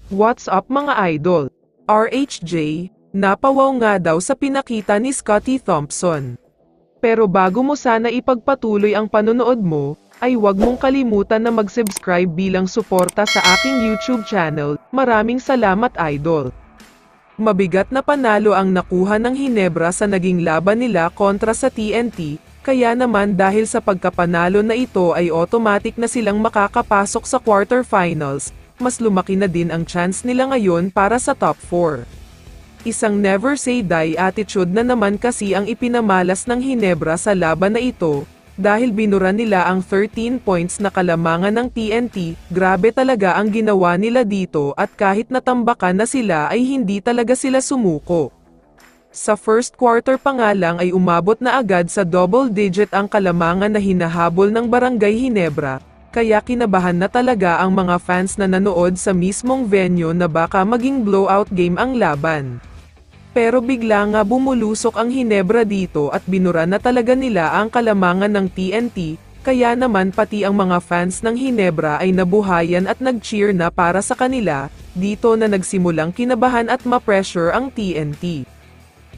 What's up mga idol? RHJ, napawaw nga daw sa pinakita ni Scottie Thompson. Pero bago mo sana ipagpatuloy ang panonood mo, ay huwag mong kalimutan na mag-subscribe bilang suporta sa aking YouTube channel. Maraming salamat idol. Mabigat na panalo ang nakuha ng Hinebra sa naging laban nila kontra sa TNT, kaya naman dahil sa pagkapanalo na ito ay automatic na silang makakapasok sa quarterfinals. Mas lumaki na din ang chance nila ngayon para sa top 4. Isang never say die attitude na naman kasi ang ipinamalas ng Hinebra sa laban na ito, dahil binura nila ang 13 points na kalamangan ng TNT. Grabe talaga ang ginawa nila dito at kahit natambakan na sila ay hindi talaga sila sumuko. Sa first quarter pa nga lang ay umabot na agad sa double digit ang kalamangan na hinahabol ng Barangay Hinebra. Kaya kinabahan na talaga ang mga fans na nanood sa mismong venue na baka maging blowout game ang laban. Pero bigla nga bumulusok ang Hinebra dito at binura na talaga nila ang kalamangan ng TNT, kaya naman pati ang mga fans ng Hinebra ay nabuhayan at nag-cheer na para sa kanila, dito na nagsimulang kinabahan at ma-pressure ang TNT.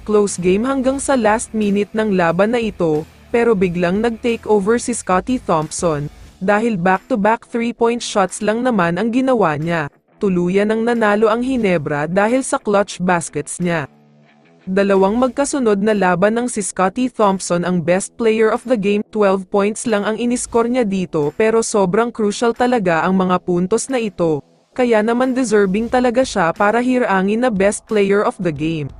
Close game hanggang sa last minute ng laban na ito, pero biglang nag-take over si Scottie Thompson. Dahil back-to-back 3-point shots lang naman ang ginawa niya, tuluyan ang nanalo ang Hinebra dahil sa clutch baskets niya. Dalawang magkasunod na laban ng si Scottie Thompson ang best player of the game. 12 points lang ang iniskor niya dito pero sobrang crucial talaga ang mga puntos na ito, kaya naman deserving talaga siya para hirangin na best player of the game.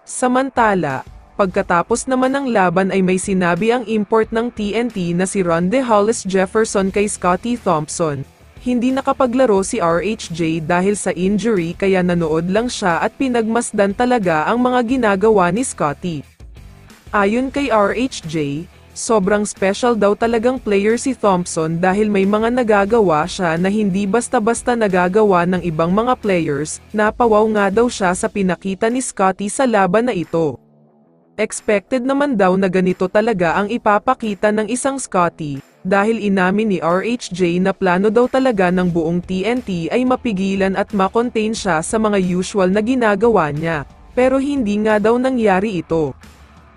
Samantala, pagkatapos naman ng laban ay may sinabi ang import ng TNT na si Rondae Hollis Jefferson kay Scottie Thompson. Hindi nakapaglaro si RHJ dahil sa injury kaya nanood lang siya at pinagmasdan talaga ang mga ginagawa ni Scottie. Ayon kay RHJ, sobrang special daw talagang player si Thompson dahil may mga nagagawa siya na hindi basta-basta nagagawa ng ibang mga players. Napawaw nga daw siya sa pinakita ni Scottie sa laban na ito. Expected naman daw na ganito talaga ang ipapakita ng isang Scottie, dahil inamin ni RHJ na plano daw talaga ng buong TNT ay mapigilan at makontain siya sa mga usual na ginagawa niya, pero hindi nga daw nangyari ito.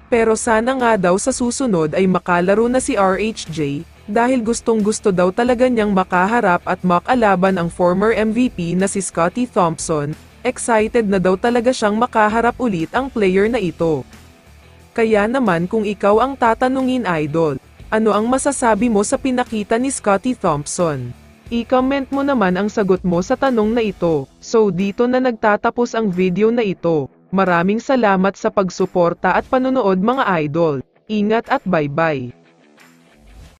Pero sana nga daw sa susunod ay makalaro na si RHJ, dahil gustong-gusto daw talaga niyang makaharap at makalaban ang former MVP na si Scottie Thompson. Excited na daw talaga siyang makaharap ulit ang player na ito. Kaya naman kung ikaw ang tatanungin idol, ano ang masasabi mo sa pinakita ni Scottie Thompson? I-comment mo naman ang sagot mo sa tanong na ito. So dito na nagtatapos ang video na ito. Maraming salamat sa pagsuporta at panonood mga idol. Ingat at bye-bye.